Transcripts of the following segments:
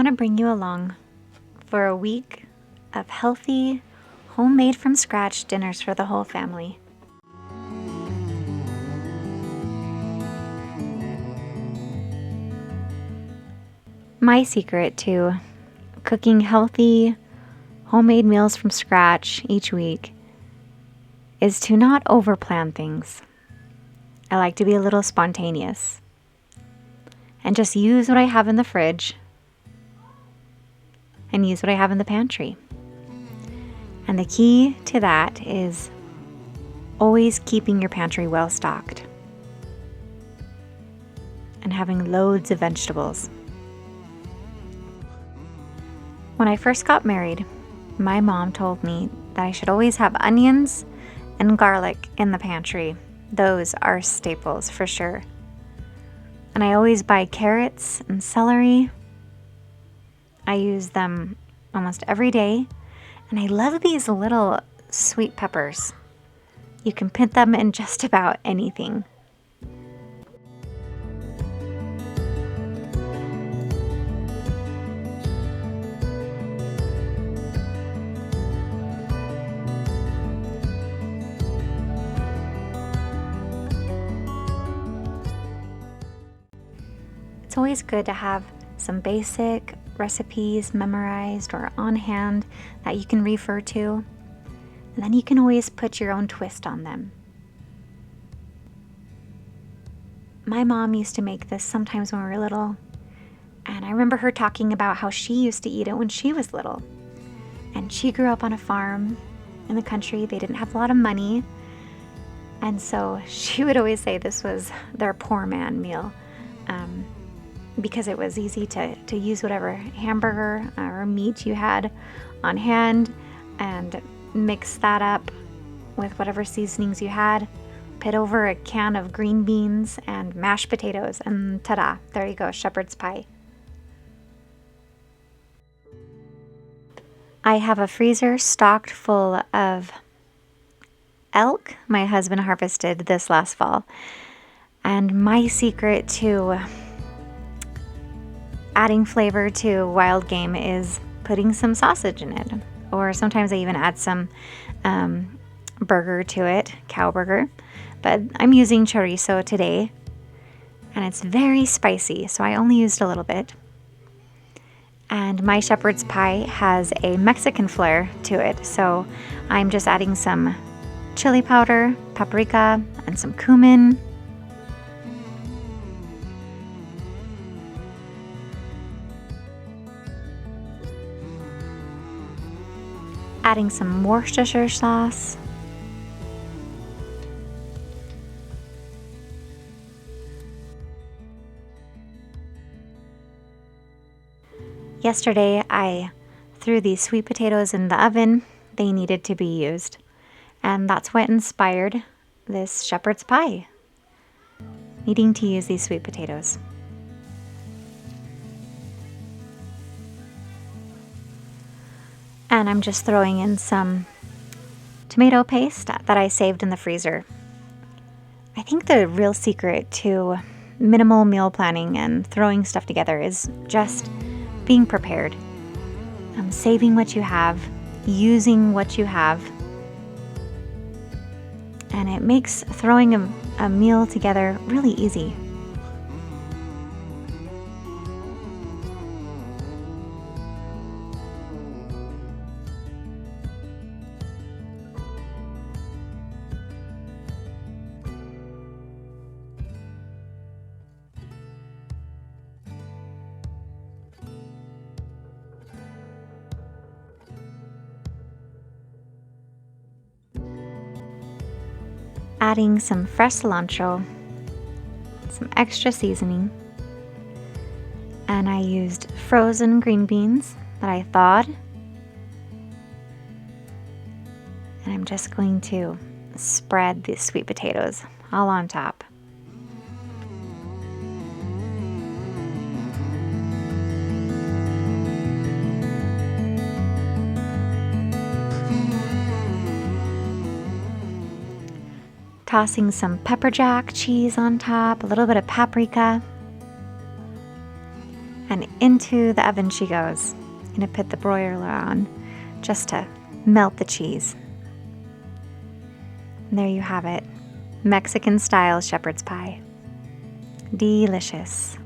want to bring you along for a week of healthy, homemade from scratch dinners for the whole family. My secret to cooking healthy, homemade meals from scratch each week is to not overplan things. I like to be a little spontaneous and just use what I have in the fridge and use what I have in the pantry. And the key to that is always keeping your pantry well stocked and having loads of vegetables. When I first got married, my mom told me that I should always have onions and garlic in the pantry. Those are staples for sure. And I always buy carrots and celery. I use them almost every day. And I love these little sweet peppers. You can put them in just about anything. It's always good to have some basic recipes memorized or on hand that you can refer to, and then you can always put your own twist on them. My mom used to make this sometimes when we were little, and I remember her talking about how she used to eat it when she was little. And she grew up on a farm in the country. They didn't have a lot of money, and so she would always say this was their poor man meal. Because it was easy to use whatever hamburger or meat you had on hand and mix that up with whatever seasonings you had, put over a can of green beans and mashed potatoes, and ta-da, there you go, shepherd's pie. I have a freezer stocked full of elk my husband harvested this last fall, and my secret to adding flavor to wild game is putting some sausage in it. Or sometimes I even add some burger to it, cow burger. But I'm using chorizo today, and it's very spicy, so I only used a little bit. And my shepherd's pie has a Mexican flair to it, so I'm just adding some chili powder, paprika, and some cumin. Adding some Worcestershire sauce. Yesterday, I threw these sweet potatoes in the oven. They needed to be used. And that's what inspired this shepherd's pie, needing to use these sweet potatoes. And I'm just throwing in some tomato paste that I saved in the freezer. I think the real secret to minimal meal planning and throwing stuff together is just being prepared. Saving what you have, using what you have. And it makes throwing a meal together really easy. Adding some fresh cilantro, some extra seasoning, and I used frozen green beans that I thawed. And I'm just going to spread the sweet potatoes all on top. Tossing some pepper jack cheese on top, a little bit of paprika, And into the oven she goes. I'm gonna put the broiler on just to melt the cheese. And there you have it, Mexican style shepherd's pie. Delicious.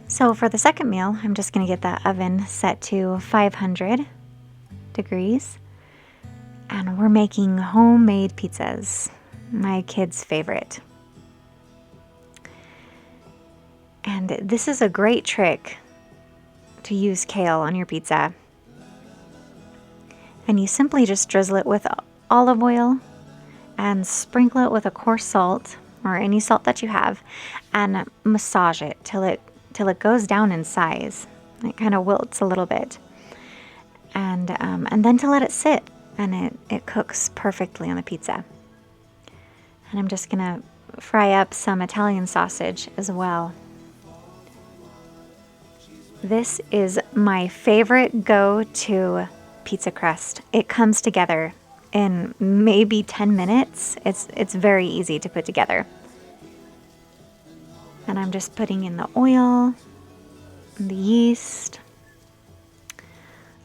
So for the second meal, I'm just gonna get the oven set to 500 degrees. And we're making homemade pizzas, my kids' favorite. And this is a great trick to use kale on your pizza. And you simply just drizzle it with olive oil and sprinkle it with a coarse salt or any salt that you have, and massage it till it goes down in size. It kind of wilts a little bit, and then to let it sit, and it cooks perfectly on the pizza. And I'm just gonna fry up some Italian sausage as well. This is my favorite go-to pizza crust. It comes together in maybe 10 minutes. It's very easy to put together. And I'm just putting in the oil, the yeast,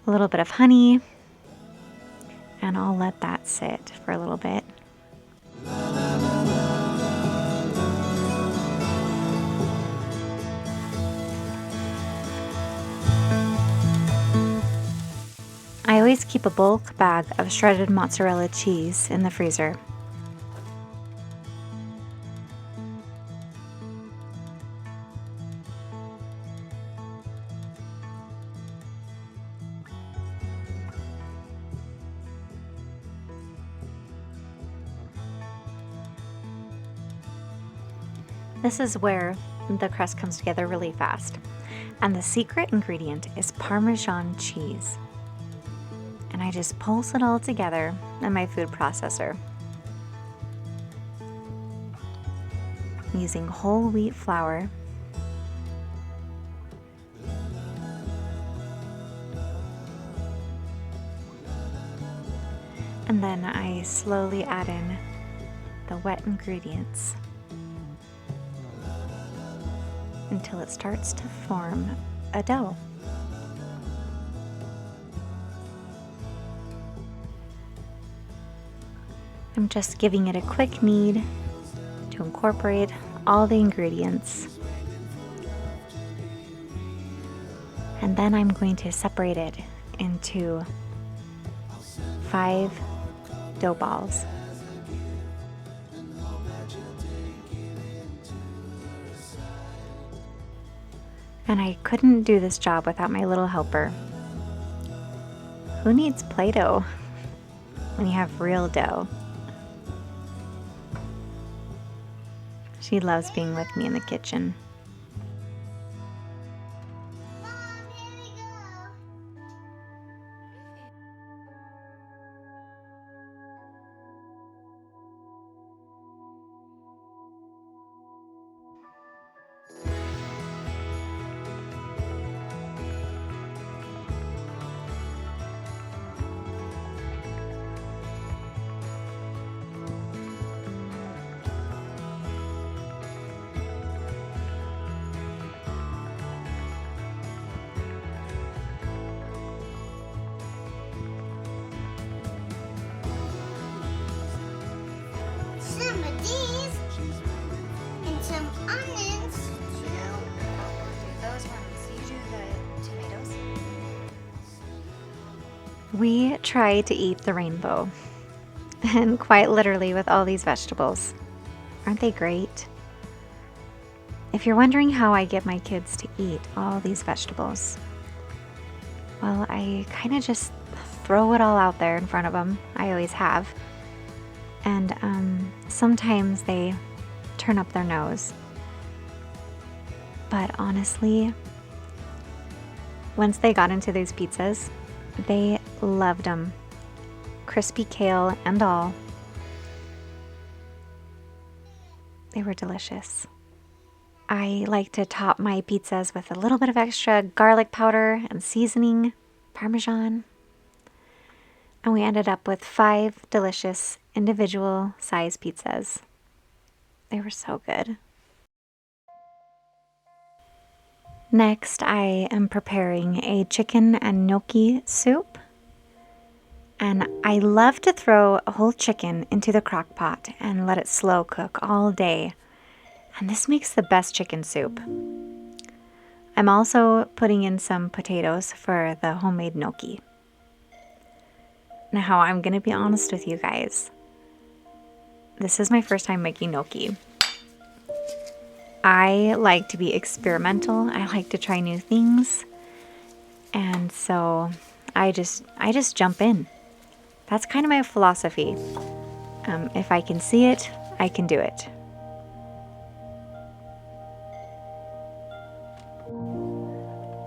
a little bit of honey, and I'll let that sit for a little bit. I always keep a bulk bag of shredded mozzarella cheese in the freezer. This is where the crust comes together really fast. And the secret ingredient is Parmesan cheese. And I just pulse it all together in my food processor. I'm using whole wheat flour. And then I slowly add in the wet ingredients until it starts to form a dough. I'm just giving it a quick knead to incorporate all the ingredients. And then I'm going to separate it into 5 dough balls. And I couldn't do this job without my little helper. Who needs Play-Doh when you have real dough? She loves being with me in the kitchen. Some of these and some onions. Do those ones. You do the tomatoes. We try to eat the rainbow, and quite literally with all these vegetables. Aren't they great? If you're wondering how I get my kids to eat all these vegetables, well, I kind of just throw it all out there in front of them. I always have. And sometimes they turn up their nose. But honestly, once they got into these pizzas, they loved them. Crispy kale and all. They were delicious. I like to top my pizzas with a little bit of extra garlic powder and seasoning, Parmesan. And we ended up with 5 delicious individual size pizzas. They were so good. Next, I am preparing a chicken and gnocchi soup. And I love to throw a whole chicken into the crock pot and let it slow cook all day. And this makes the best chicken soup. I'm also putting in some potatoes for the homemade gnocchi. Now, I'm going to be honest with you guys. This is my first time making gnocchi. I like to be experimental. I like to try new things. And so I just jump in. That's kind of my philosophy. If I can see it, I can do it.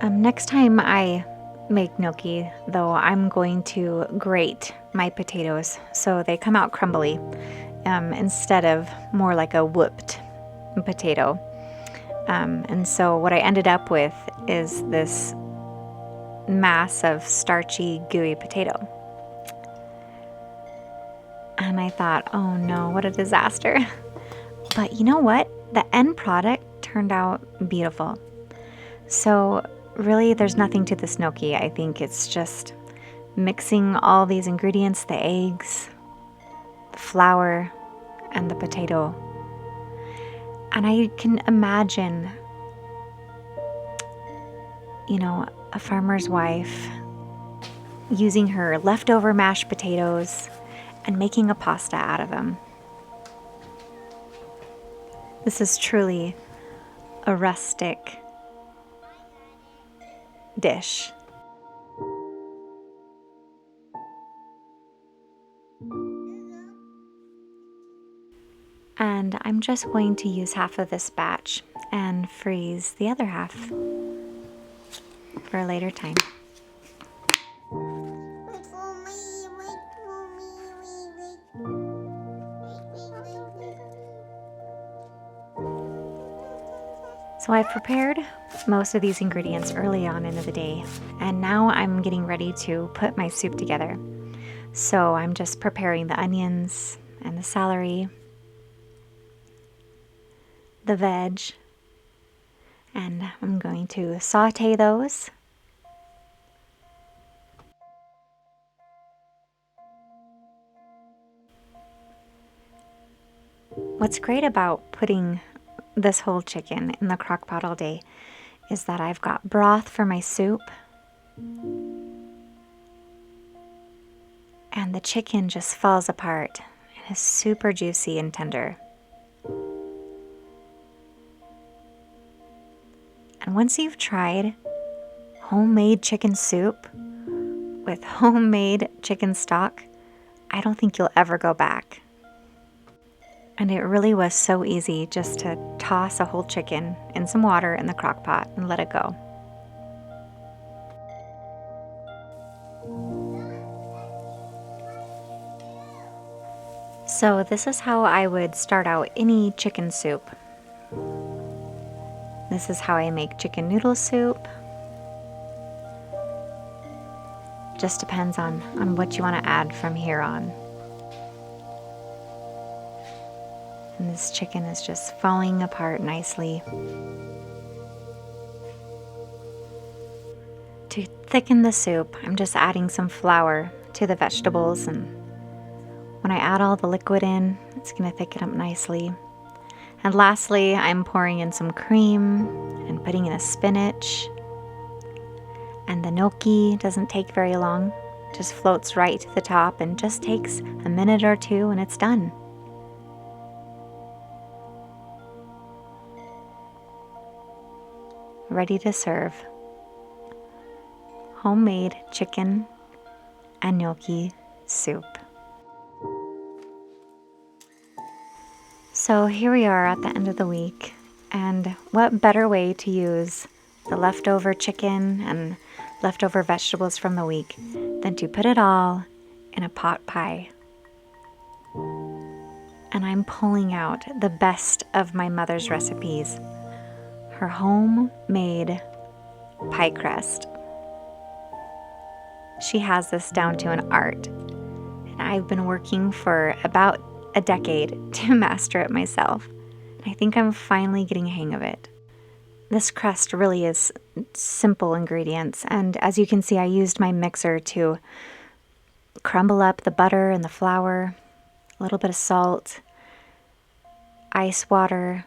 Next time I make gnocchi, though, I'm going to grate my potatoes so they come out crumbly instead of more like a whooped potato. And so what I ended up with is this mass of starchy, gooey potato. And I thought, oh no, what a disaster. But you know what? The end product turned out beautiful. So really, there's nothing to this gnocchi. I think it's just mixing all these ingredients, the eggs, the flour, and the potato. And I can imagine, a farmer's wife using her leftover mashed potatoes and making a pasta out of them. This is truly a rustic dish. And I'm just going to use half of this batch and freeze the other half for a later time. Wait for me, wait for me, wait. So I've prepared most of these ingredients early on into the day, and now I'm getting ready to put my soup together. So I'm just preparing the onions and the celery, the veg, and I'm going to saute those. What's great about putting this whole chicken in the crock pot all day is that I've got broth for my soup, and the chicken just falls apart and is super juicy and tender. And once you've tried homemade chicken soup with homemade chicken stock, I don't think you'll ever go back. And it really was so easy just to toss a whole chicken in some water in the crock pot and let it go. So this is how I would start out any chicken soup. This is how I make chicken noodle soup. Just depends on what you want to add from here on. And this chicken is just falling apart nicely. To thicken the soup, I'm just adding some flour to the vegetables, and when I add all the liquid in, it's going to thicken up nicely. And lastly, I'm pouring in some cream and putting in a spinach. And the gnocchi doesn't take very long, just floats right to the top and just takes a minute or two and it's done. Ready to serve. Homemade chicken and gnocchi soup. So here we are at the end of the week, and what better way to use the leftover chicken and leftover vegetables from the week than to put it all in a pot pie. And I'm pulling out the best of my mother's recipes, her homemade pie crust. She has this down to an art, and I've been working for about a decade to master it myself. I think I'm finally getting a hang of it. This crust really is simple ingredients, and as you can see, I used my mixer to crumble up the butter and the flour, a little bit of salt, ice water,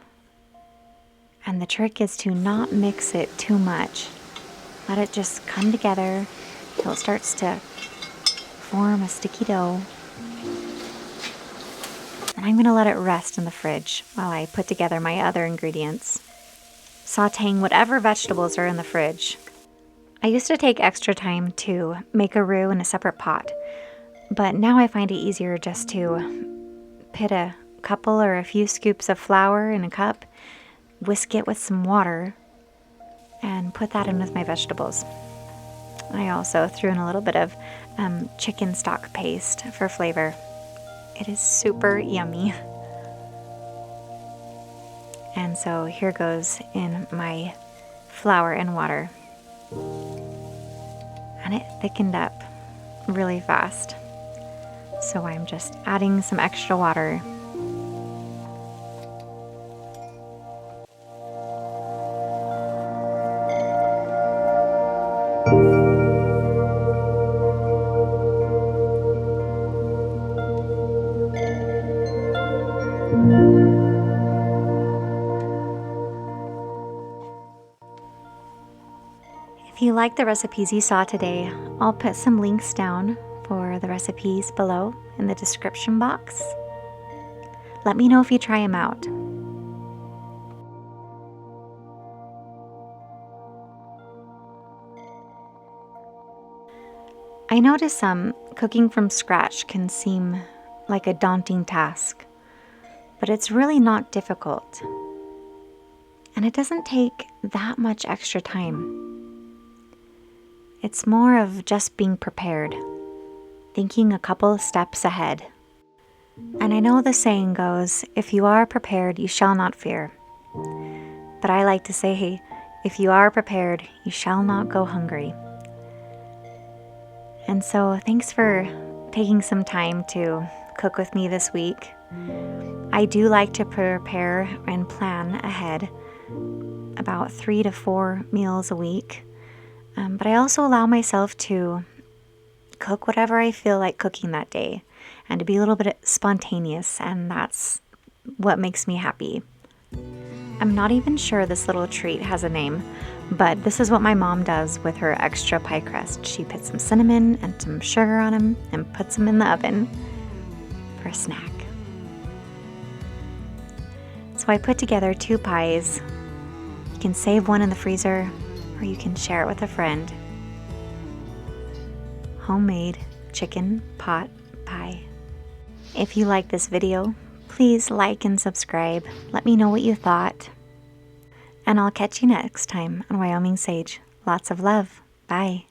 and the trick is to not mix it too much. Let it just come together until it starts to form a sticky dough. And I'm going to let it rest in the fridge while I put together my other ingredients, sauteing whatever vegetables are in the fridge. I used to take extra time to make a roux in a separate pot, but now I find it easier just to put a couple or a few scoops of flour in a cup, whisk it with some water, and put that in with my vegetables. I also threw in a little bit of chicken stock paste for flavor. It is super yummy. And so here goes in my flour and water. And it thickened up really fast. So I'm just adding some extra water. If you like the recipes you saw today, I'll put some links down for the recipes below in the description box. Let me know if you try them out. I notice cooking from scratch can seem like a daunting task, but it's really not difficult. And it doesn't take that much extra time. It's more of just being prepared, thinking a couple of steps ahead. And I know the saying goes, if you are prepared, you shall not fear. But I like to say, hey, if you are prepared, you shall not go hungry. And so thanks for taking some time to cook with me this week. I do like to prepare and plan ahead, about 3 to 4 meals a week. But I also allow myself to cook whatever I feel like cooking that day and to be a little bit spontaneous, and that's what makes me happy. I'm not even sure this little treat has a name, but this is what my mom does with her extra pie crust. She puts some cinnamon and some sugar on them and puts them in the oven for a snack. So I put together 2 pies. You can save one in the freezer, or you can share it with a friend. Homemade chicken pot pie. If you like this video, please like and subscribe. Let me know what you thought. And I'll catch you next time on Wyoming Sage. Lots of love. Bye.